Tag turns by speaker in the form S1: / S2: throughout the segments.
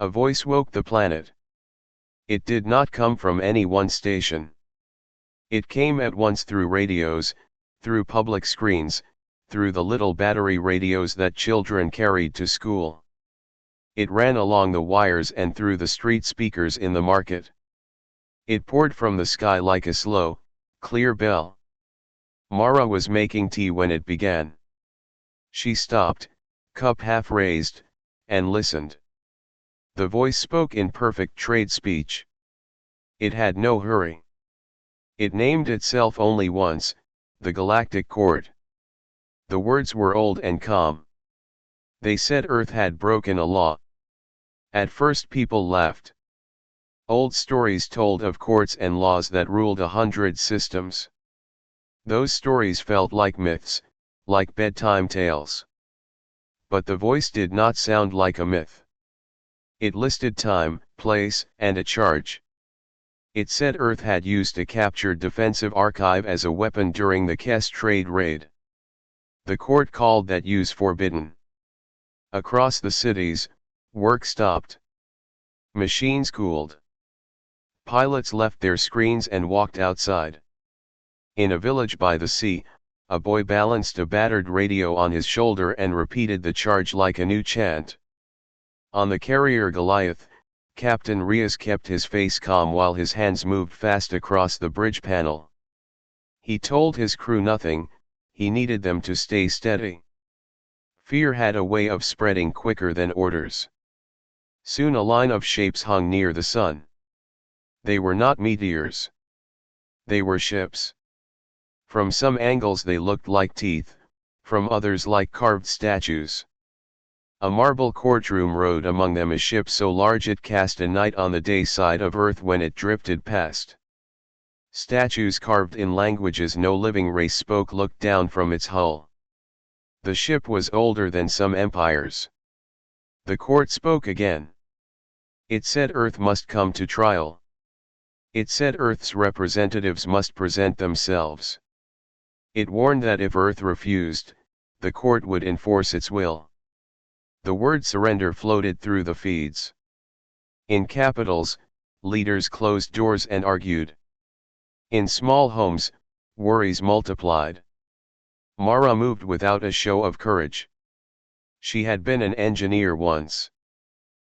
S1: A voice woke the planet. It did not come from any one station. It came at once through radios, through public screens, through the little battery radios that children carried to school. It ran along the wires and through the street speakers in the market. It poured from the sky like a slow, clear bell. Mara was making tea when it began. She stopped, cup half raised, and listened. The voice spoke in perfect trade speech. It had no hurry. It named itself only once, the Galactic Court. The words were old and calm. They said Earth had broken a law. At first people laughed. Old stories told of courts and laws that ruled 100 systems. Those stories felt like myths, like bedtime tales. But the voice did not sound like a myth. It listed time, place, and a charge. It said Earth had used a captured defensive archive as a weapon during the Kess trade raid. The court called that use forbidden. Across the cities, work stopped. Machines cooled. Pilots left their screens and walked outside. In a village by the sea, a boy balanced a battered radio on his shoulder and repeated the charge like a new chant. On the carrier Goliath, Captain Rias kept his face calm while his hands moved fast across the bridge panel. He told his crew nothing, he needed them to stay steady. Fear had a way of spreading quicker than orders. Soon a line of shapes hung near the sun. They were not meteors. They were ships. From some angles they looked like teeth, from others like carved statues. A marble courtroom rode among them, a ship so large it cast a night on the day side of Earth when it drifted past. Statues carved in languages no living race spoke looked down from its hull. The ship was older than some empires. The court spoke again. It said Earth must come to trial. It said Earth's representatives must present themselves. It warned that if Earth refused, the court would enforce its will. The word surrender floated through the feeds. In capitals, leaders closed doors and argued. In small homes, worries multiplied. Mara moved without a show of courage. She had been an engineer once.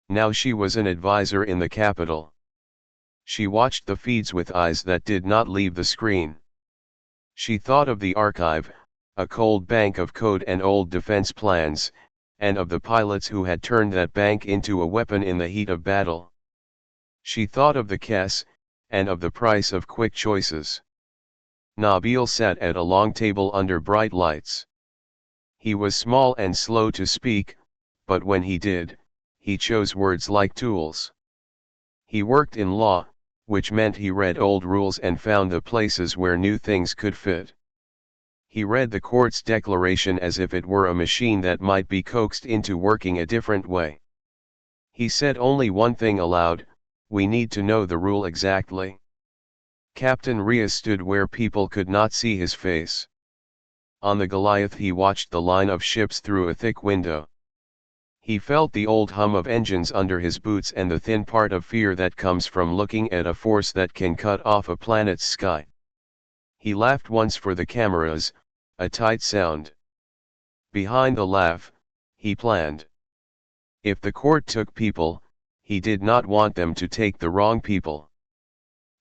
S1: Now she was an advisor in the capital. She watched the feeds with eyes that did not leave the screen. She thought of the archive, a cold bank of code and old defense plans, and of the pilots who had turned that bank into a weapon in the heat of battle. She thought of the Kess, and of the price of quick choices. Nabil sat at a long table under bright lights. He was small and slow to speak, but when he did, he chose words like tools. He worked in law, which meant he read old rules and found the places where new things could fit. He read the court's declaration as if it were a machine that might be coaxed into working a different way. He said only one thing aloud: we need to know the rule exactly. Captain Rias stood where people could not see his face. On the Goliath he watched the line of ships through a thick window. He felt the old hum of engines under his boots and the thin part of fear that comes from looking at a force that can cut off a planet's sky. He laughed once for the cameras, a tight sound. Behind the laugh, he planned. If the court took people, he did not want them to take the wrong people.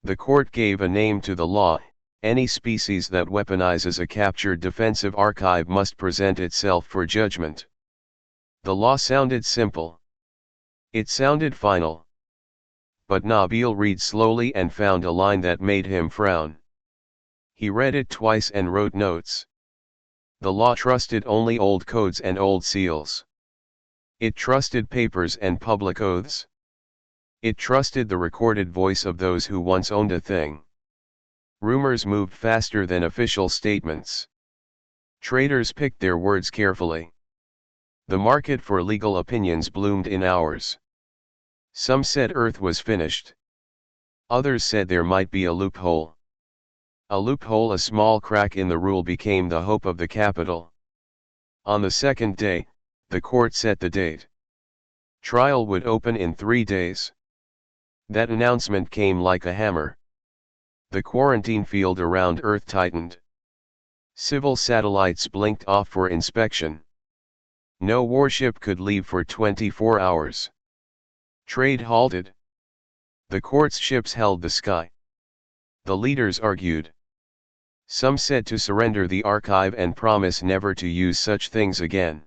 S1: The court gave a name to the law: any species that weaponizes a captured defensive archive must present itself for judgment. The law sounded simple. It sounded final. But Nabil read slowly and found a line that made him frown. He read it twice and wrote notes. The law trusted only old codes and old seals. It trusted papers and public oaths. It trusted the recorded voice of those who once owned a thing. Rumors moved faster than official statements. Traders picked their words carefully. The market for legal opinions bloomed in hours. Some said Earth was finished. Others said there might be a loophole. A loophole, a small crack in the rule, became the hope of the capital. On the second day, the court set the date. Trial would open in 3 days. That announcement came like a hammer. The quarantine field around Earth tightened. Civil satellites blinked off for inspection. No warship could leave for 24 hours. Trade halted. The court's ships held the sky. The leaders argued. Some said to surrender the archive and promise never to use such things again.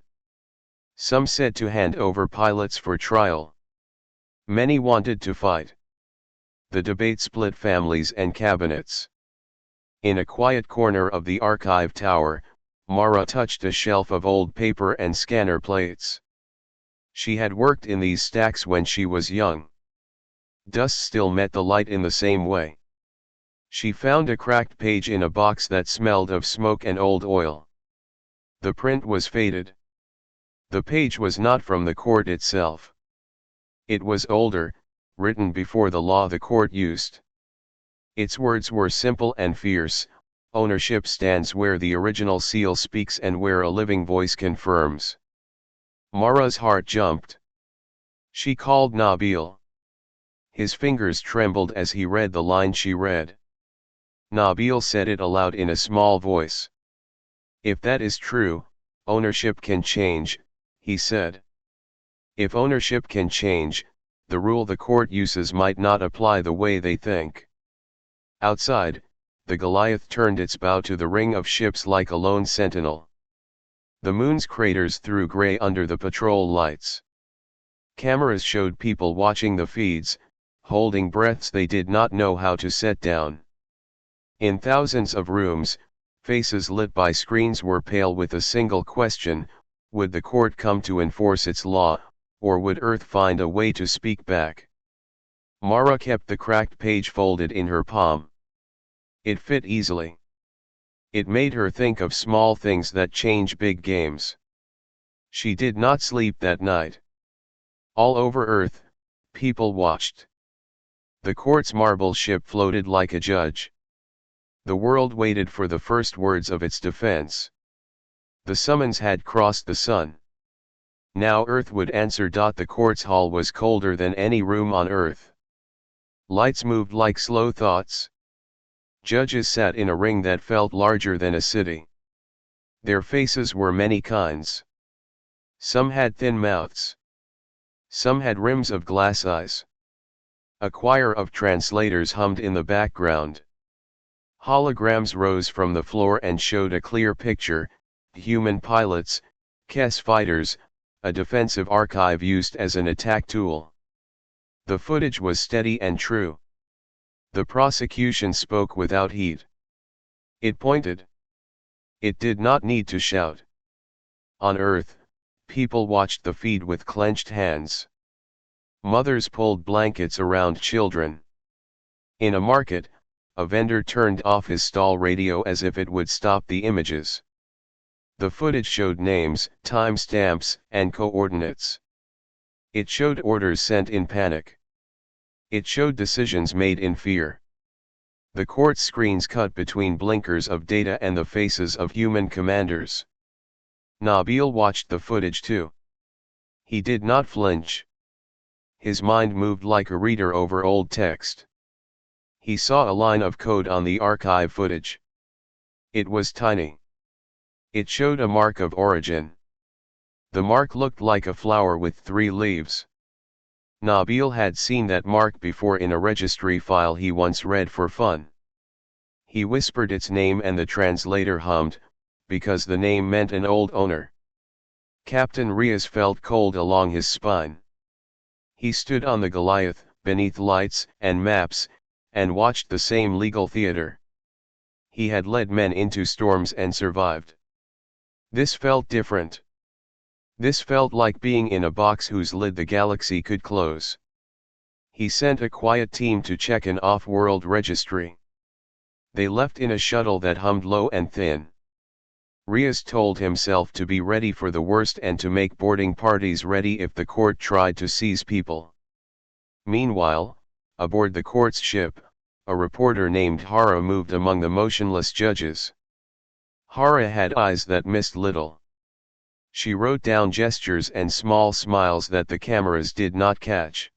S1: Some said to hand over pilots for trial. Many wanted to fight. The debate split families and cabinets. In a quiet corner of the archive tower, Mara touched a shelf of old paper and scanner plates. She had worked in these stacks when she was young. Dust still met the light in the same way. She found a cracked page in a box that smelled of smoke and old oil. The print was faded. The page was not from the court itself. It was older, written before the law the court used. Its words were simple and fierce: ownership stands where the original seal speaks and where a living voice confirms. Mara's heart jumped. She called Nabil. His fingers trembled as he read the line she read. Nabil said it aloud in a small voice. If that is true, ownership can change, he said. If ownership can change, the rule the court uses might not apply the way they think. Outside, the Goliath turned its bow to the ring of ships like a lone sentinel. The moon's craters threw gray under the patrol lights. Cameras showed people watching the feeds, holding breaths they did not know how to set down. In thousands of rooms, faces lit by screens were pale with a single question: would the court come to enforce its law, or would Earth find a way to speak back? Mara kept the cracked page folded in her palm. It fit easily. It made her think of small things that change big games. She did not sleep that night. All over Earth, people watched. The court's marble ship floated like a judge. The world waited for the first words of its defense. The summons had crossed the sun. Now Earth would answer. The court's hall was colder than any room on Earth. Lights moved like slow thoughts. Judges sat in a ring that felt larger than a city. Their faces were many kinds. Some had thin mouths. Some had rims of glass eyes. A choir of translators hummed in the background. Holograms rose from the floor and showed a clear picture: human pilots, chess fighters, a defensive archive used as an attack tool. The footage was steady and true. The prosecution spoke without heat. It pointed. It did not need to shout. On Earth, people watched the feed with clenched hands. Mothers pulled blankets around children. In a market, a vendor turned off his stall radio as if it would stop the images. The footage showed names, timestamps, and coordinates. It showed orders sent in panic. It showed decisions made in fear. The court screens cut between blinkers of data and the faces of human commanders. Nabil watched the footage too. He did not flinch. His mind moved like a reader over old text. He saw a line of code on the archive footage. It was tiny. It showed a mark of origin. The mark looked like a flower with 3 leaves. Nabil had seen that mark before in a registry file he once read for fun. He whispered its name and the translator hummed, because the name meant an old owner. Captain Riaz felt cold along his spine. He stood on the Goliath, beneath lights and maps, and watched the same legal theater. He had led men into storms and survived. This felt different. This felt like being in a box whose lid the galaxy could close. He sent a quiet team to check an off-world registry. They left in a shuttle that hummed low and thin. Riaz told himself to be ready for the worst and to make boarding parties ready if the court tried to seize people. Meanwhile, aboard the court's ship, a reporter named Hara moved among the motionless judges. Hara had eyes that missed little. She wrote down gestures and small smiles that the cameras did not catch.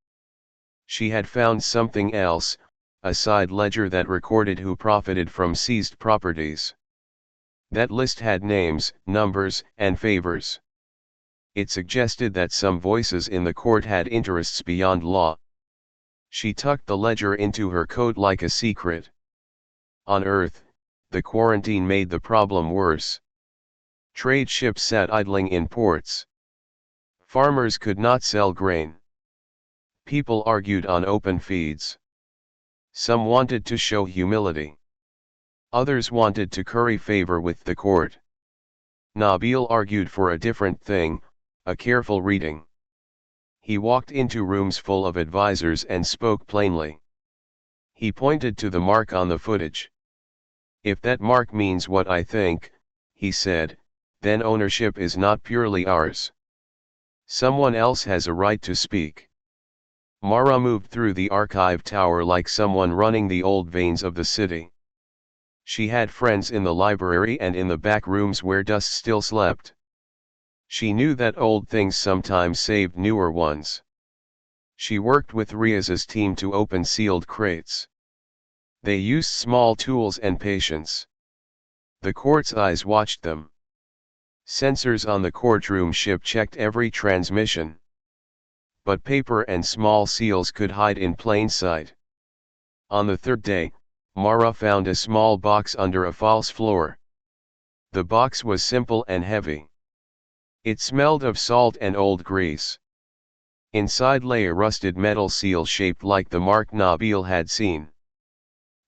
S1: She had found something else, a side ledger that recorded who profited from seized properties. That list had names, numbers, and favors. It suggested that some voices in the court had interests beyond law. She tucked the ledger into her coat like a secret. On Earth, the quarantine made the problem worse. Trade ships sat idling in ports. Farmers could not sell grain. People argued on open feeds. Some wanted to show humility. Others wanted to curry favor with the court. Nabil argued for a different thing, a careful reading. He walked into rooms full of advisors and spoke plainly. He pointed to the mark on the footage. If that mark means what I think, he said, then ownership is not purely ours. Someone else has a right to speak. Mara moved through the archive tower like someone running the old veins of the city. She had friends in the library and in the back rooms where dust still slept. She knew that old things sometimes saved newer ones. She worked with Riaz's team to open sealed crates. They used small tools and patience. The court's eyes watched them. Sensors on the courtroom ship checked every transmission. But paper and small seals could hide in plain sight. On the third day, Mara found a small box under a false floor. The box was simple and heavy. It smelled of salt and old grease. Inside lay a rusted metal seal shaped like the mark Nabil had seen.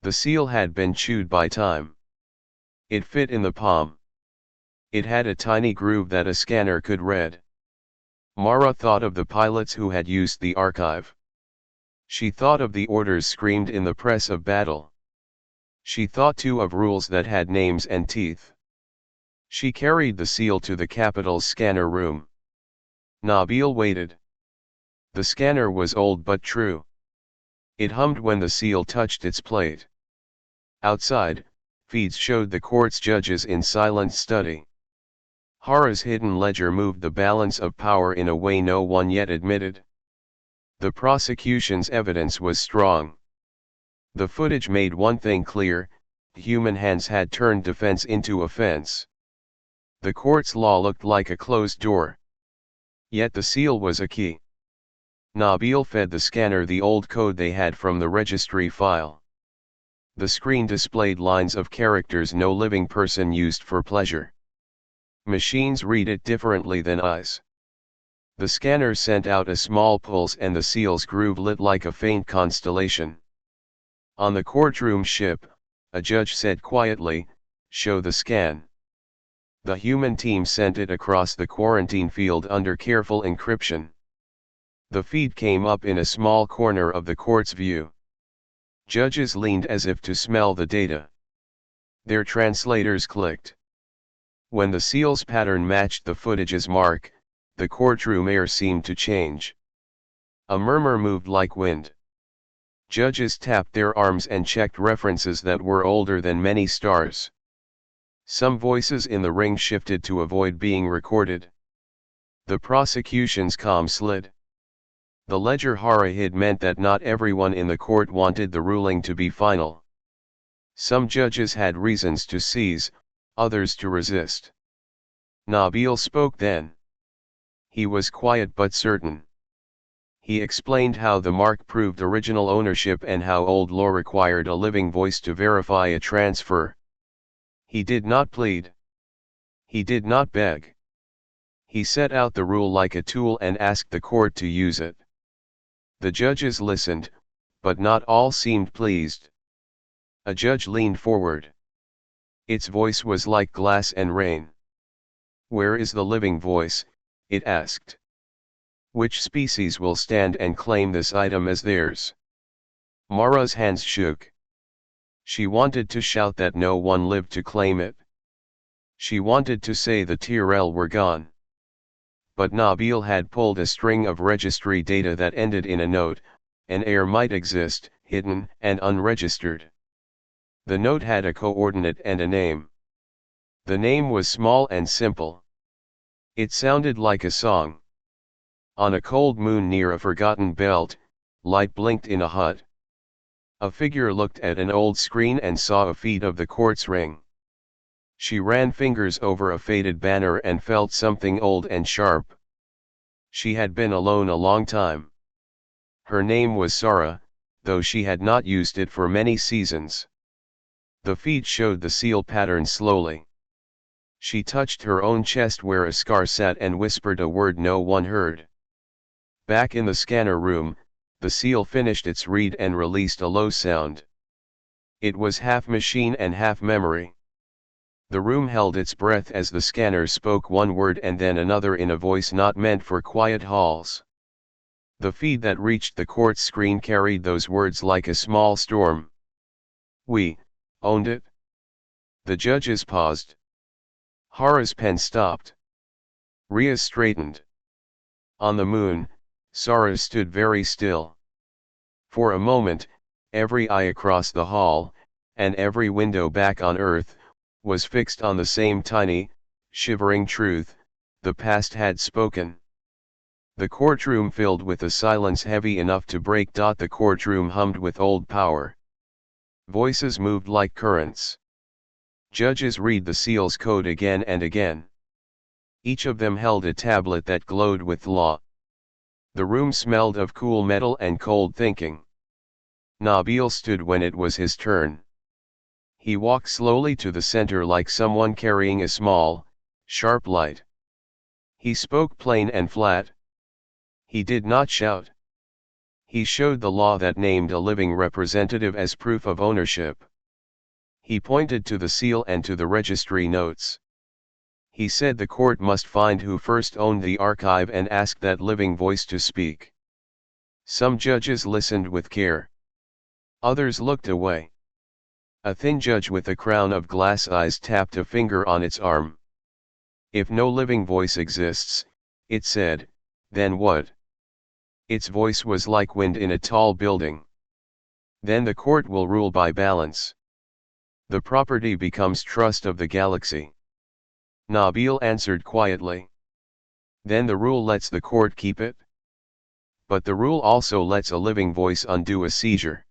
S1: The seal had been chewed by time. It fit in the palm. It had a tiny groove that a scanner could read. Mara thought of the pilots who had used the archive. She thought of the orders screamed in the press of battle. She thought too of rules that had names and teeth. She carried the seal to the capital's scanner room. Nabil waited. The scanner was old but true. It hummed when the seal touched its plate. Outside, feeds showed the court's judges in silent study. Hara's hidden ledger moved the balance of power in a way no one yet admitted. The prosecution's evidence was strong. The footage made one thing clear: human hands had turned defense into offense. The court's law looked like a closed door. Yet the seal was a key. Nabil fed the scanner the old code they had from the registry file. The screen displayed lines of characters no living person used for pleasure. Machines read it differently than eyes. The scanner sent out a small pulse and the seal's groove lit like a faint constellation. On the courtroom ship, a judge said quietly, "Show the scan." The human team sent it across the quarantine field under careful encryption. The feed came up in a small corner of the court's view. Judges leaned as if to smell the data. Their translators clicked. When the seal's pattern matched the footage's mark, the courtroom air seemed to change. A murmur moved like wind. Judges tapped their arms and checked references that were older than many stars. Some voices in the ring shifted to avoid being recorded. The prosecution's calm slid. The ledger Hara hid meant that not everyone in the court wanted the ruling to be final. Some judges had reasons to seize, others to resist. Nabil spoke then. He was quiet but certain. He explained how the mark proved original ownership and how old law required a living voice to verify a transfer. He did not plead. He did not beg. He set out the rule like a tool and asked the court to use it. The judges listened, but not all seemed pleased. A judge leaned forward. Its voice was like glass and rain. "Where is the living voice?" it asked. "Which species will stand and claim this item as theirs?" Mara's hands shook. She wanted to shout that no one lived to claim it. She wanted to say the Tyrell were gone. But Nabil had pulled a string of registry data that ended in a note: an heir might exist, hidden and unregistered. The note had a coordinate and a name. The name was small and simple. It sounded like a song. On a cold moon near a forgotten belt, light blinked in a hut. A figure looked at an old screen and saw a feat of the court's ring. She ran fingers over a faded banner and felt something old and sharp. She had been alone a long time. Her name was Sarah, though she had not used it for many seasons. The feed showed the seal pattern slowly. She touched her own chest where a scar sat and whispered a word no one heard. Back in the scanner room, the seal finished its read and released a low sound. It was half machine and half memory. The room held its breath as the scanner spoke one word and then another in a voice not meant for quiet halls. The feed that reached the court screen carried those words like a small storm. We owned it. The judges paused. Hara's pen stopped. Rhea straightened. On the moon, Sarah stood very still. For a moment, every eye across the hall, and every window back on Earth, was fixed on the same tiny, shivering truth: the past had spoken. The courtroom filled with a silence heavy enough to break. The courtroom hummed with old power. Voices moved like currents. Judges read the seal's code again and again. Each of them held a tablet that glowed with law. The room smelled of cool metal and cold thinking. Nabil stood when it was his turn. He walked slowly to the center like someone carrying a small, sharp light. He spoke plain and flat. He did not shout. He showed the law that named a living representative as proof of ownership. He pointed to the seal and to the registry notes. He said the court must find who first owned the archive and ask that living voice to speak. Some judges listened with care. Others looked away. A thin judge with a crown of glass eyes tapped a finger on its arm. If no living voice exists, it said, then what? Its voice was like wind in a tall building. Then the court will rule by balance. The property becomes trust of the galaxy. Nabil answered quietly. Then the rule lets the court keep it? But the rule also lets a living voice undo a seizure.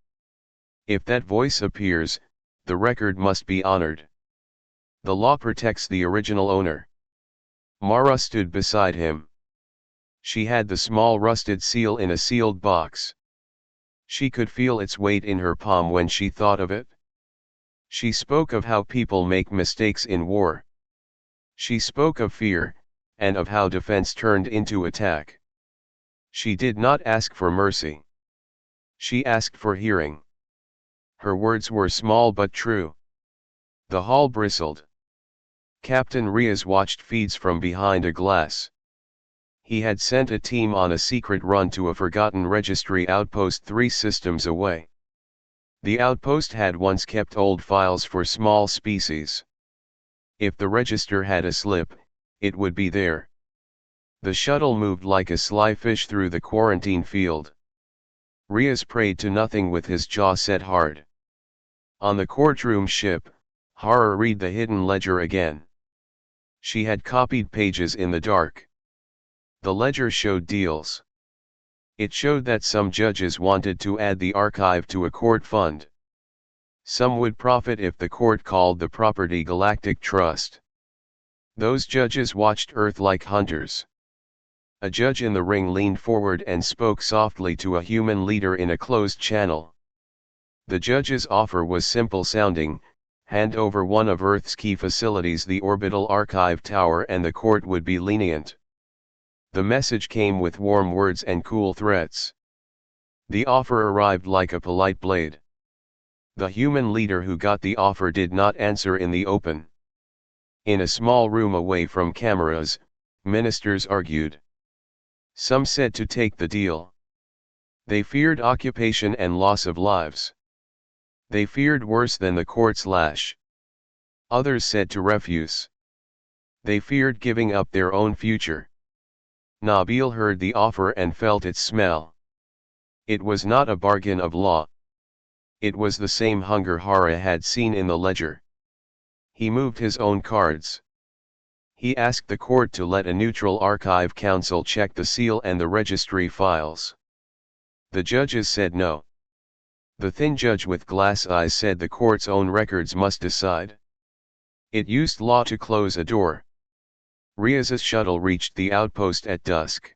S1: If that voice appears, the record must be honored. The law protects the original owner. Mara stood beside him. She had the small rusted seal in a sealed box. She could feel its weight in her palm when she thought of it. She spoke of how people make mistakes in war. She spoke of fear, and of how defense turned into attack. She did not ask for mercy. She asked for hearing. Her words were small but true. The hall bristled. Captain Riaz watched feeds from behind a glass. He had sent a team on a secret run to a forgotten registry outpost 3 systems away. The outpost had once kept old files for small species. If the register had a slip, it would be there. The shuttle moved like a sly fish through the quarantine field. Riaz prayed to nothing with his jaw set hard. On the courtroom ship, Hara read the hidden ledger again. She had copied pages in the dark. The ledger showed deals. It showed that some judges wanted to add the archive to a court fund. Some would profit if the court called the property Galactic Trust. Those judges watched Earth like hunters. A judge in the ring leaned forward and spoke softly to a human leader in a closed channel. The judge's offer was simple sounding: hand over one of Earth's key facilities, the orbital archive tower, and the court would be lenient. The message came with warm words and cool threats. The offer arrived like a polite blade. The human leader who got the offer did not answer in the open. In a small room away from cameras, ministers argued. Some said to take the deal. They feared occupation and loss of lives. They feared worse than the court's lash. Others said to refuse. They feared giving up their own future. Nabil heard the offer and felt its smell. It was not a bargain of law. It was the same hunger Hara had seen in the ledger. He moved his own cards. He asked the court to let a neutral archive counsel check the seal and the registry files. The judges said no. The thin judge with glass eyes said the court's own records must decide. It used law to close a door. Riaz's shuttle reached the outpost at dusk.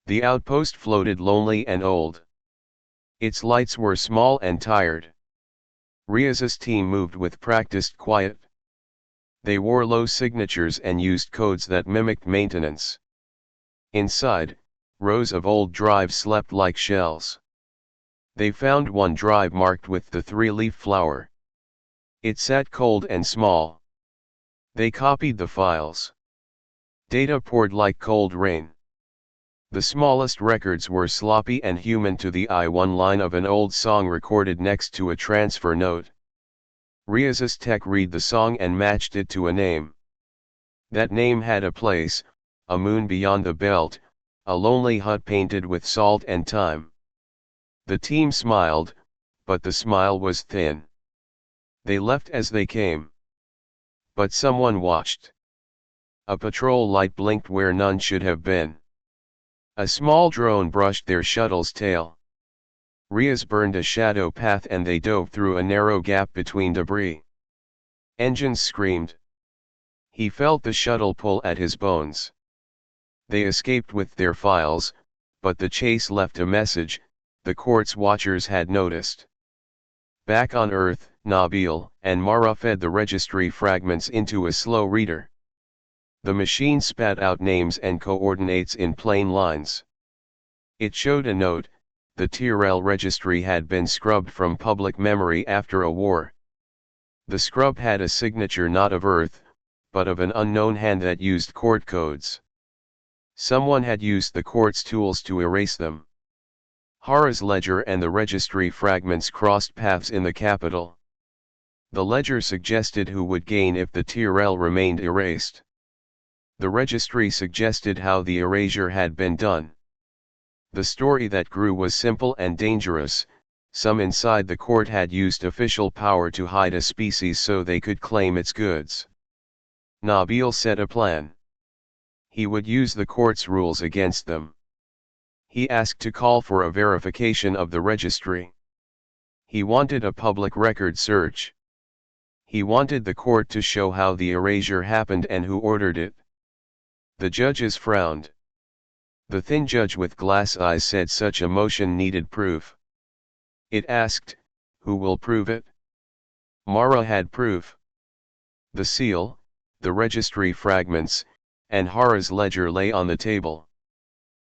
S1: The outpost floated lonely and old. Its lights were small and tired. Riaz's team moved with practiced quiet. They wore low signatures and used codes that mimicked maintenance. Inside, rows of old drives slept like shells. They found one drive marked with the three-leaf flower. It sat cold and small. They copied the files. Data poured like cold rain. The smallest records were sloppy and human to the eye, one line of an old song recorded next to a transfer note. Riaz's tech read the song and matched it to a name. That name had a place, a moon beyond the belt, a lonely hut painted with salt and thyme. The team smiled, but the smile was thin. They left as they came. But someone watched. A patrol light blinked where none should have been. A small drone brushed their shuttle's tail. Riaz burned a shadow path and they dove through a narrow gap between debris. Engines screamed. He felt the shuttle pull at his bones. They escaped with their files, but the chase left a message, the court's watchers had noticed. Back on Earth, Nabil and Mara fed the registry fragments into a slow reader. The machine spat out names and coordinates in plain lines. It showed a note: the Tyrell registry had been scrubbed from public memory after a war. The scrub had a signature not of Earth, but of an unknown hand that used court codes. Someone had used the court's tools to erase them. Hara's ledger and the registry fragments crossed paths in the capital. The ledger suggested who would gain if the Tyrell remained erased. The registry suggested how the erasure had been done. The story that grew was simple and dangerous. Some inside the court had used official power to hide a species so they could claim its goods. Nabil set a plan. He would use the court's rules against them. He asked to call for a verification of the registry. He wanted a public record search. He wanted the court to show how the erasure happened and who ordered it. The judges frowned. The thin judge with glass eyes said such a motion needed proof. It asked, who will prove it? Mara had proof. The seal, the registry fragments, and Hara's ledger lay on the table.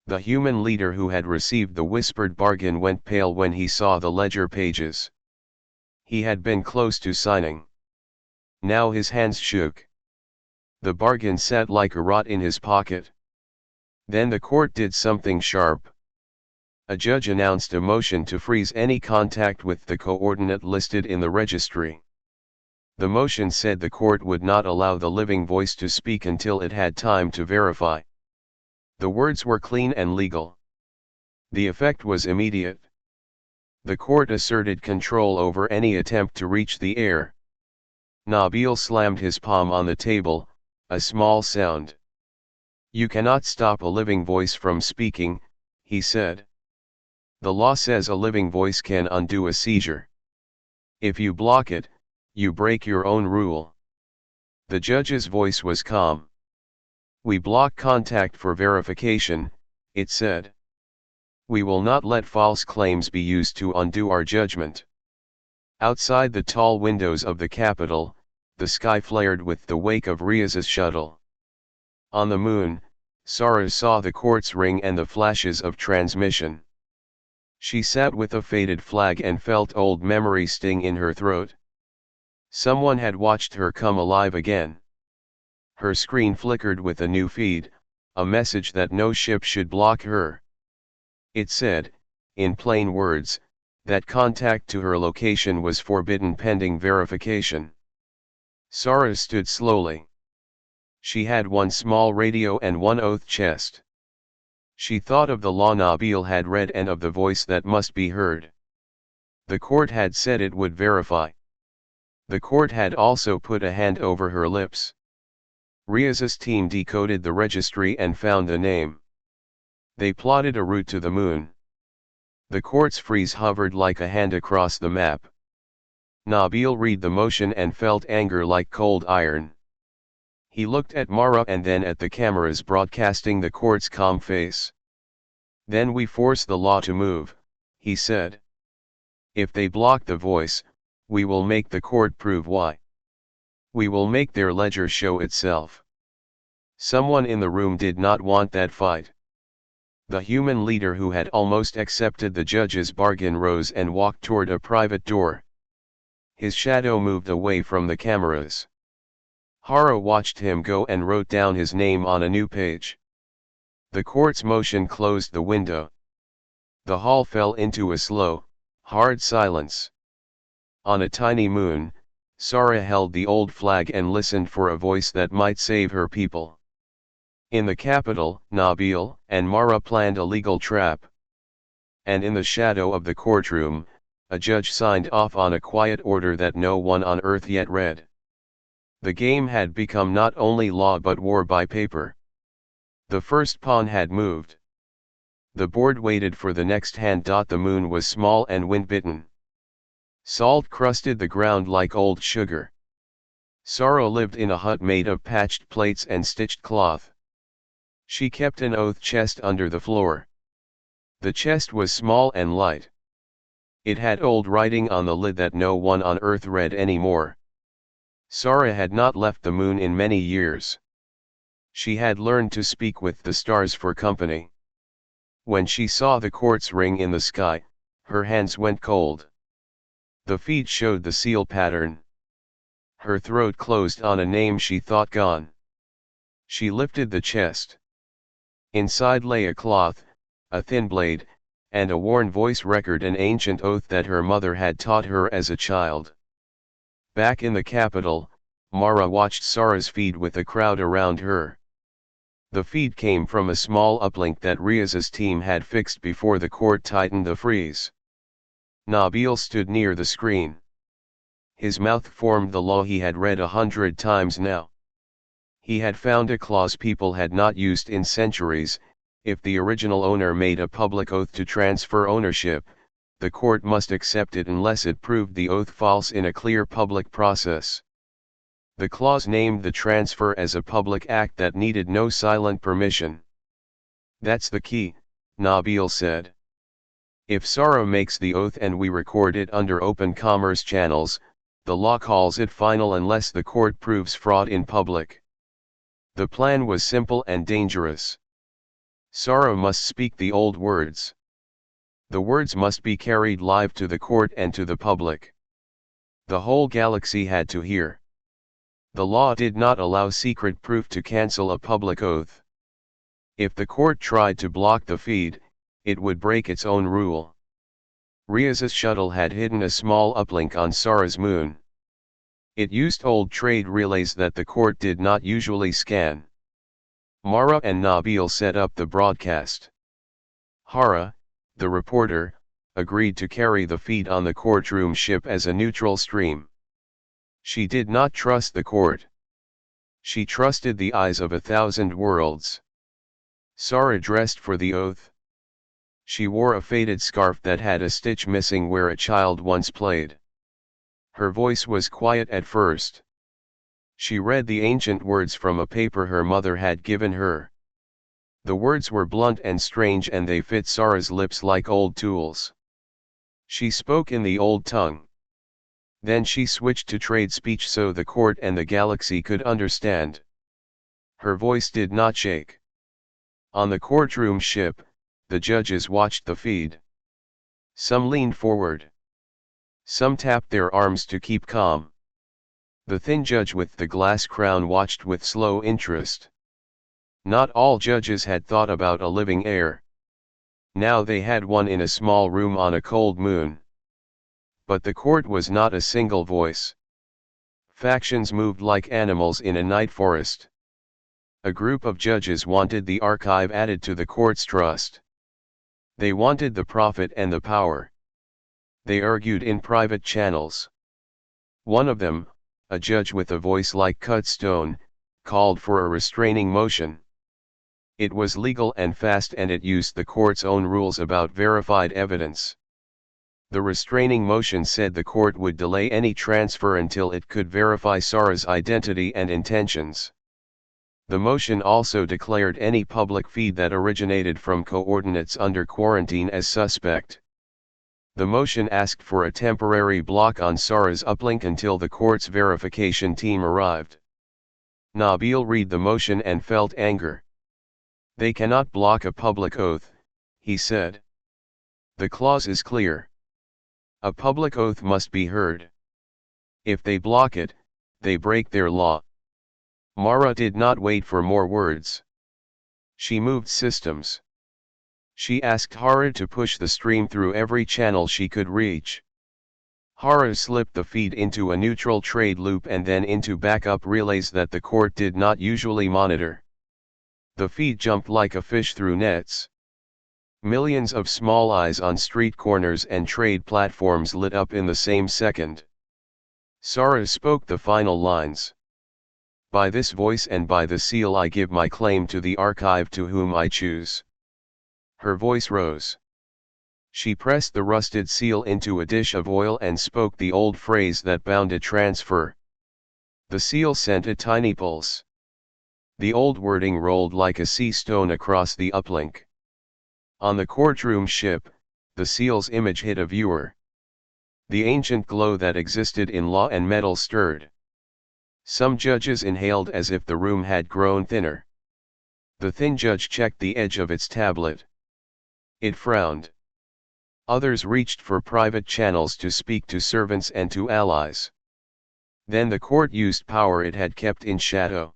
S1: The human leader who had received the whispered bargain went pale when he saw the ledger pages. He had been close to signing. Now his hands shook. The bargain sat like a rot in his pocket. Then the court did something sharp. A judge announced a motion to freeze any contact with the coordinate listed in the registry. The motion said the court would not allow the living voice to speak until it had time to verify. The words were clean and legal. The effect was immediate. The court asserted control over any attempt to reach the air. Nabil slammed his palm on the table, a small sound. You cannot stop a living voice from speaking, he said. The law says a living voice can undo a seizure. If you block it, you break your own rule. The judge's voice was calm. We block contact for verification, it said. We will not let false claims be used to undo our judgment. Outside the tall windows of the Capitol, the sky flared with the wake of Riaz's shuttle. On the moon, Sarah saw the quartz ring and the flashes of transmission. She sat with a faded flag and felt old memory sting in her throat. Someone had watched her come alive again. Her screen flickered with a new feed, a message that no ship should block her. It said, in plain words, that contact to her location was forbidden pending verification. Sarah stood slowly. She had one small radio and one oath chest. She thought of the law Nabil had read and of the voice that must be heard. The court had said it would verify. The court had also put a hand over her lips. Riaz's team decoded the registry and found the name. They plotted a route to the moon. The court's frieze hovered like a hand across the map. Nabil read the motion and felt anger like cold iron. He looked at Mara and then at the cameras broadcasting the court's calm face. Then we force the law to move, he said. If they block the voice, we will make the court prove why. We will make their ledger show itself. Someone in the room did not want that fight. The human leader who had almost accepted the judge's bargain rose and walked toward a private door. His shadow moved away from the cameras. Hara watched him go and wrote down his name on a new page. The court's motion closed the window. The hall fell into a slow, hard silence. On a tiny moon, Sara held the old flag and listened for a voice that might save her people. In the capital, Nabil and Mara planned a legal trap. And in the shadow of the courtroom, a judge signed off on a quiet order that no one on earth yet read. The game had become not only law but war by paper. The first pawn had moved. The board waited for the next hand. The moon was small and wind-bitten. Salt crusted the ground like old sugar. Sara lived in a hut made of patched plates and stitched cloth. She kept an oath chest under the floor. The chest was small and light. It had old writing on the lid that no one on earth read anymore. Sara had not left the moon in many years. She had learned to speak with the stars for company. When she saw the quartz ring in the sky, her hands went cold. The feed showed the seal pattern. Her throat closed on a name she thought gone. She lifted the chest. Inside lay a cloth, a thin blade, and a worn voice record, an ancient oath that her mother had taught her as a child. Back in the capital, Mara watched Sara's feed with a crowd around her. The feed came from a small uplink that Riaz's team had fixed before the court tightened the freeze. Nabil stood near the screen. His mouth formed the law he had read 100 times now. He had found a clause people had not used in centuries: if the original owner made a public oath to transfer ownership, the court must accept it unless it proved the oath false in a clear public process. The clause named the transfer as a public act that needed no silent permission. That's the key, Nabil said. If Sara makes the oath and we record it under open commerce channels, the law calls it final unless the court proves fraud in public. The plan was simple and dangerous. Sara must speak the old words. The words must be carried live to the court and to the public. The whole galaxy had to hear. The law did not allow secret proof to cancel a public oath. If the court tried to block the feed, it would break its own rule. Riaz's shuttle had hidden a small uplink on Sara's moon. It used old trade relays that the court did not usually scan. Mara and Nabil set up the broadcast. Hara, the reporter, agreed to carry the feed on the courtroom ship as a neutral stream. She did not trust the court. She trusted the eyes of 1,000 worlds. Sara dressed for the oath. She wore a faded scarf that had a stitch missing where a child once played. Her voice was quiet at first. She read the ancient words from a paper her mother had given her. The words were blunt and strange and they fit Sara's lips like old tools. She spoke in the old tongue. Then she switched to trade speech so the court and the galaxy could understand. Her voice did not shake. On the courtroom ship, the judges watched the feed. Some leaned forward. Some tapped their arms to keep calm. The thin judge with the glass crown watched with slow interest. Not all judges had thought about a living heir. Now they had one in a small room on a cold moon. But the court was not a single voice. Factions moved like animals in a night forest. A group of judges wanted the archive added to the court's trust. They wanted the profit and the power. They argued in private channels. One of them, a judge with a voice like cut stone, called for a restraining motion. It was legal and fast, and it used the court's own rules about verified evidence. The restraining motion said the court would delay any transfer until it could verify Sarah's identity and intentions. The motion also declared any public feed that originated from coordinates under quarantine as suspect. The motion asked for a temporary block on Sarah's uplink until the court's verification team arrived. Nabil read the motion and felt anger. "They cannot block a public oath," he said. "The clause is clear. A public oath must be heard. If they block it, they break their law." Mara did not wait for more words. She moved systems. She asked Hara to push the stream through every channel she could reach. Hara slipped the feed into a neutral trade loop and then into backup relays that the court did not usually monitor. The feed jumped like a fish through nets. Millions of small eyes on street corners and trade platforms lit up in the same second. Sarah spoke the final lines. "By this voice and by the seal I give my claim to the archive to whom I choose." Her voice rose. She pressed the rusted seal into a dish of oil and spoke the old phrase that bound a transfer. The seal sent a tiny pulse. The old wording rolled like a sea stone across the uplink. On the courtroom ship, the seal's image hit a viewer. The ancient glow that existed in law and metal stirred. Some judges inhaled as if the room had grown thinner. The thin judge checked the edge of its tablet. It frowned. Others reached for private channels to speak to servants and to allies. Then the court used power it had kept in shadow.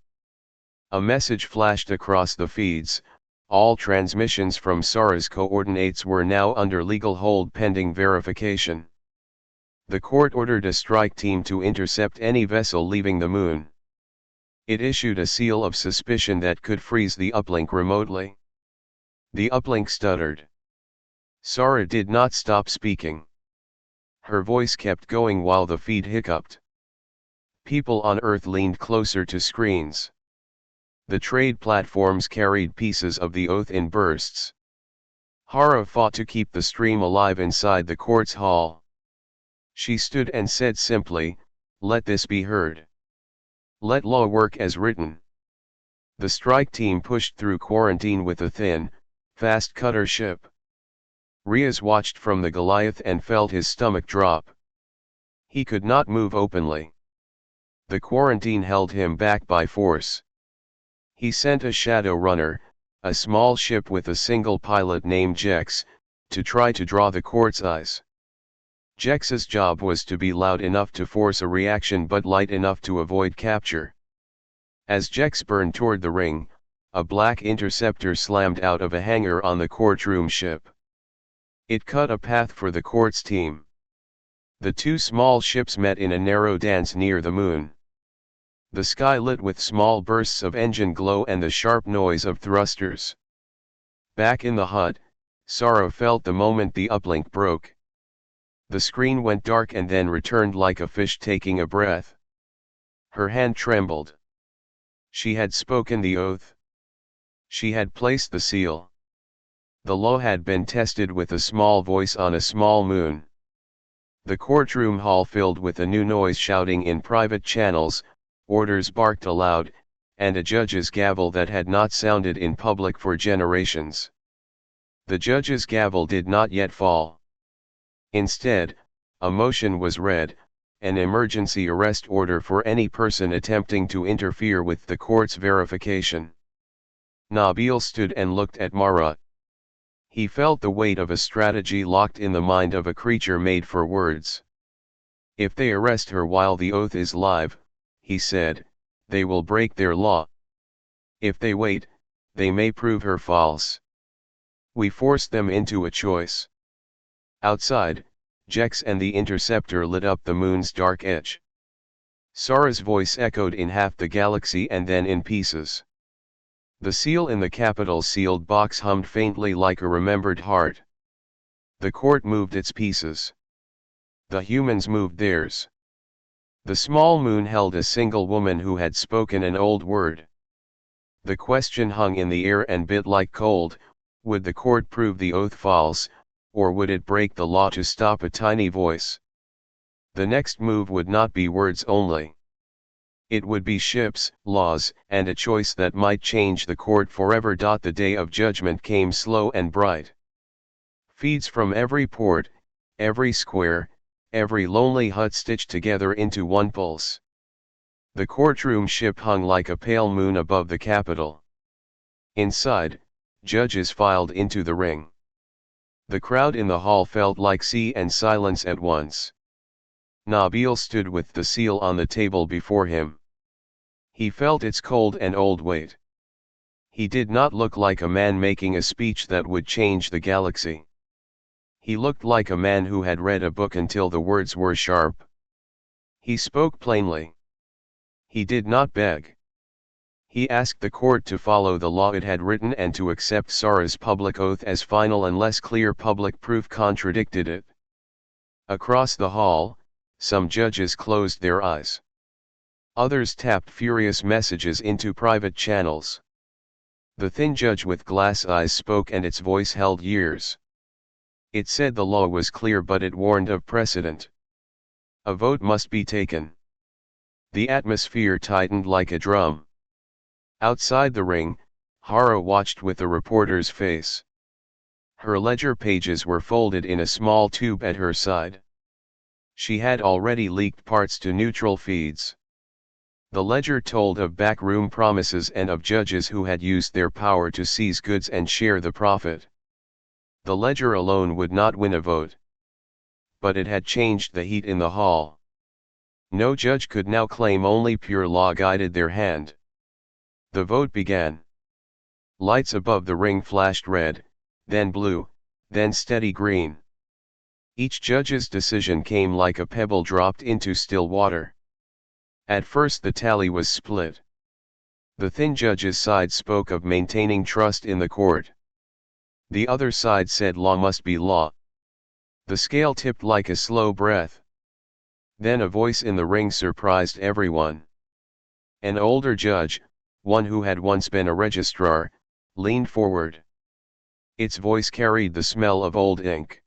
S1: A message flashed across the feeds: all transmissions from Sarah's coordinates were now under legal hold pending verification. The court ordered a strike team to intercept any vessel leaving the moon. It issued a seal of suspicion that could freeze the uplink remotely. The uplink stuttered. Sarah did not stop speaking. Her voice kept going while the feed hiccuped. People on Earth leaned closer to screens. The trade platforms carried pieces of the oath in bursts. Hara fought to keep the stream alive inside the court's hall. She stood and said simply, "Let this be heard. Let law work as written." The strike team pushed through quarantine with a thin, fast cutter ship. Riaz watched from the Goliath and felt his stomach drop. He could not move openly. The quarantine held him back by force. He sent a shadow runner, a small ship with a single pilot named Jex, to try to draw the court's eyes. Jex's job was to be loud enough to force a reaction but light enough to avoid capture. As Jex burned toward the ring, a black interceptor slammed out of a hangar on the courtroom ship. It cut a path for the court's team. The two small ships met in a narrow dance near the moon. The sky lit with small bursts of engine glow and the sharp noise of thrusters. Back in the hut, Sarah felt the moment the uplink broke. The screen went dark and then returned like a fish taking a breath. Her hand trembled. She had spoken the oath. She had placed the seal. The law had been tested with a small voice on a small moon. The courtroom hall filled with a new noise shouting in private channels, orders barked aloud, and a judge's gavel that had not sounded in public for generations. The judge's gavel did not yet fall. Instead, a motion was read, an emergency arrest order for any person attempting to interfere with the court's verification. Nabil stood and looked at Mara. He felt the weight of a strategy locked in the mind of a creature made for words. "If they arrest her while the oath is live," he said, "they will break their law. If they wait, they may prove her false. We forced them into a choice." Outside, Jex and the interceptor lit up the moon's dark edge. Sarah's voice echoed in half the galaxy and then in pieces. The seal in the capital sealed box hummed faintly like a remembered heart. The court moved its pieces. The humans moved theirs. The small moon held a single woman who had spoken an old word. The question hung in the air and bit like cold: would the court prove the oath false, or would it break the law to stop a tiny voice? The next move would not be words only. It would be ships, laws, and a choice that might change the court forever. The day of judgment came slow and bright. Feeds from every port, every square, every lonely hut stitched together into one pulse. The courtroom ship hung like a pale moon above the Capitol. Inside, judges filed into the ring. The crowd in the hall felt like sea and silence at once. Nabil stood with the seal on the table before him. He felt its cold and old weight. He did not look like a man making a speech that would change the galaxy. He looked like a man who had read a book until the words were sharp. He spoke plainly. He did not beg. He asked the court to follow the law it had written and to accept Sarah's public oath as final unless clear public proof contradicted it. Across the hall, some judges closed their eyes. Others tapped furious messages into private channels. The thin judge with glass eyes spoke, and its voice held years. It said the law was clear, but it warned of precedent. A vote must be taken. The atmosphere tightened like a drum. Outside the ring, Hara watched with the reporter's face. Her ledger pages were folded in a small tube at her side. She had already leaked parts to neutral feeds. The ledger told of backroom promises and of judges who had used their power to seize goods and share the profit. The ledger alone would not win a vote. But it had changed the heat in the hall. No judge could now claim only pure law guided their hand. The vote began. Lights above the ring flashed red, then blue, then steady green. Each judge's decision came like a pebble dropped into still water. At first the tally was split. The thin judge's side spoke of maintaining trust in the court. The other side said law must be law. The scale tipped like a slow breath. Then a voice in the ring surprised everyone. An older judge, one who had once been a registrar, leaned forward. Its voice carried the smell of old ink.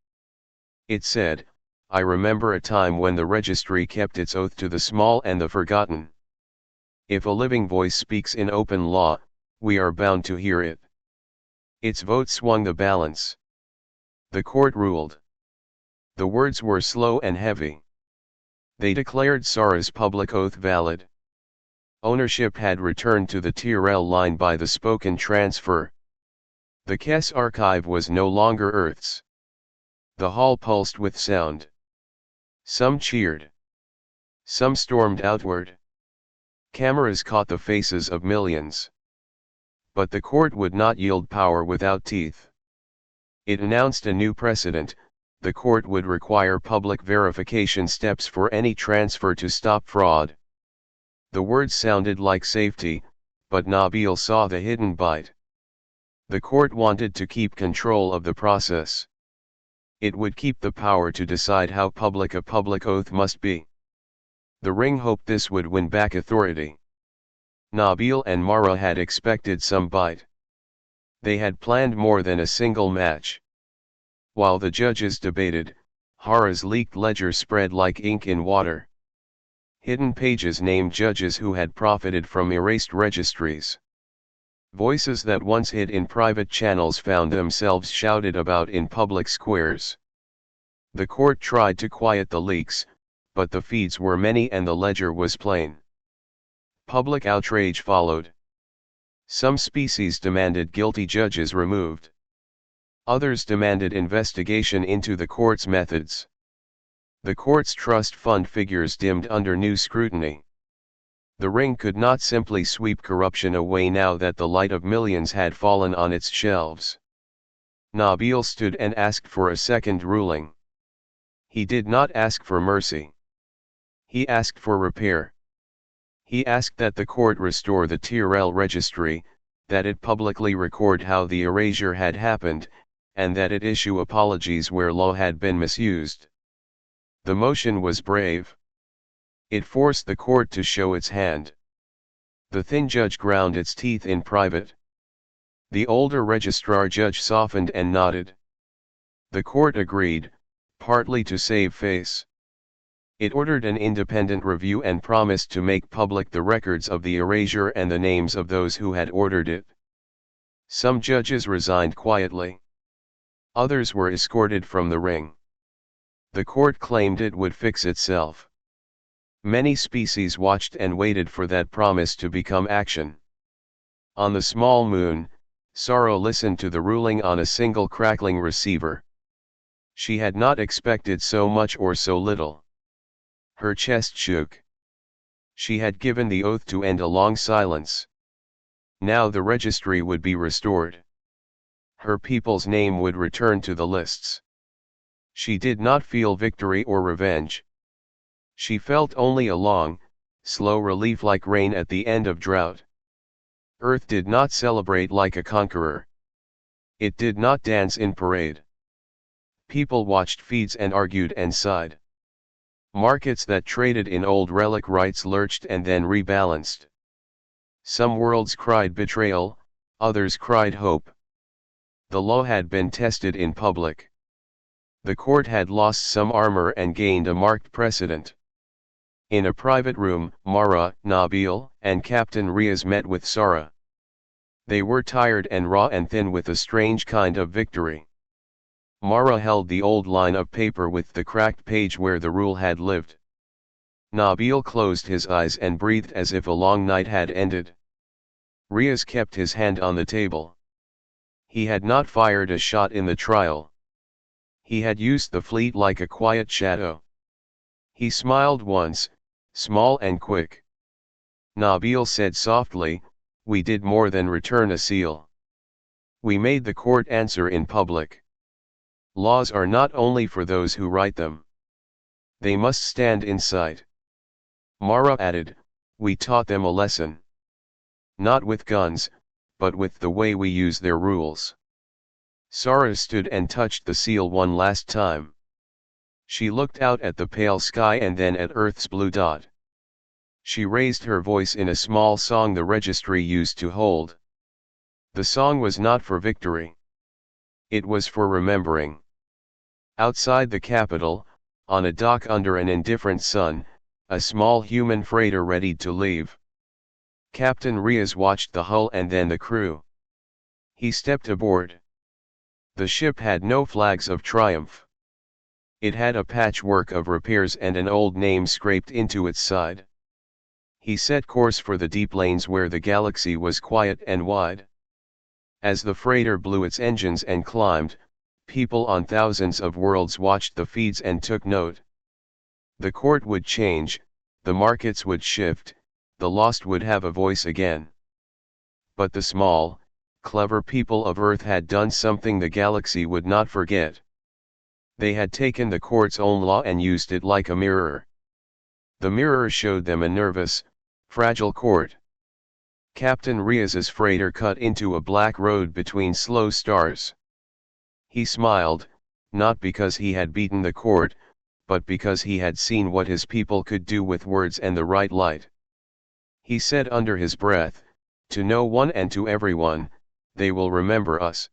S1: It said, "I remember a time when the registry kept its oath to the small and the forgotten. If a living voice speaks in open law, we are bound to hear it." Its vote swung the balance. The court ruled. The words were slow and heavy. They declared Sarah's public oath valid. Ownership had returned to the Tyrell line by the spoken transfer. The Kess archive was no longer Earth's. The hall pulsed with sound. Some cheered. Some stormed outward. Cameras caught the faces of millions. But the court would not yield power without teeth. It announced a new precedent: the court would require public verification steps for any transfer to stop fraud. The words sounded like safety, but Nabil saw the hidden bite. The court wanted to keep control of the process. It would keep the power to decide how public a public oath must be. The ring hoped this would win back authority. Nabil and Mara had expected some bite. They had planned more than a single match. While the judges debated, Hara's leaked ledger spread like ink in water. Hidden pages named judges who had profited from erased registries. Voices that once hid in private channels found themselves shouted about in public squares. The court tried to quiet the leaks, but the feeds were many and the ledger was plain. Public outrage followed. Some species demanded guilty judges removed. Others demanded investigation into the court's methods. The court's trust fund figures dimmed under new scrutiny. The ring could not simply sweep corruption away now that the light of millions had fallen on its shelves. Nabil stood and asked for a second ruling. He did not ask for mercy. He asked for repair. He asked that the court restore the Tyrell registry, that it publicly record how the erasure had happened, and that it issue apologies where law had been misused. The motion was brave. It forced the court to show its hand. The thin judge ground its teeth in private. The older registrar judge softened and nodded. The court agreed, partly to save face. It ordered an independent review and promised to make public the records of the erasure and the names of those who had ordered it. Some judges resigned quietly. Others were escorted from the ring. The court claimed it would fix itself. Many species watched and waited for that promise to become action. On the small moon, Sorrow listened to the ruling on a single crackling receiver. She had not expected so much or so little. Her chest shook. She had given the oath to end a long silence. Now the registry would be restored. Her people's name would return to the lists. She did not feel victory or revenge. She felt only a long, slow relief like rain at the end of drought. Earth did not celebrate like a conqueror. It did not dance in parade. People watched feeds and argued and sighed. Markets that traded in old relic rights lurched and then rebalanced. Some worlds cried betrayal, others cried hope. The law had been tested in public. The court had lost some armor and gained a marked precedent. In a private room, Mara, Nabil, and Captain Riaz met with Sara. They were tired and raw and thin with a strange kind of victory. Mara held the old line of paper with the cracked page where the rule had lived. Nabil closed his eyes and breathed as if a long night had ended. Riaz kept his hand on the table. He had not fired a shot in the trial. He had used the fleet like a quiet shadow. He smiled once, small and quick. Nabil said softly, "We did more than return a seal. We made the court answer in public. Laws are not only for those who write them. They must stand in sight." Mara added, "We taught them a lesson. Not with guns, but with the way we use their rules." Sara stood and touched the seal one last time. She looked out at the pale sky and then at Earth's blue dot. She raised her voice in a small song the registry used to hold. The song was not for victory. It was for remembering. Outside the capital, on a dock under an indifferent sun, a small human freighter readied to leave. Captain Riaz watched the hull and then the crew. He stepped aboard. The ship had no flags of triumph. It had a patchwork of repairs and an old name scraped into its side. He set course for the deep lanes where the galaxy was quiet and wide. As the freighter blew its engines and climbed, people on thousands of worlds watched the feeds and took note. The court would change, the markets would shift, the lost would have a voice again. But the small, clever people of Earth had done something the galaxy would not forget. They had taken the court's own law and used it like a mirror. The mirror showed them a nervous, fragile court. Captain Riaz's freighter cut into a black road between slow stars. He smiled, not because he had beaten the court, but because he had seen what his people could do with words and the right light. He said under his breath, "To no one and to everyone, they will remember us."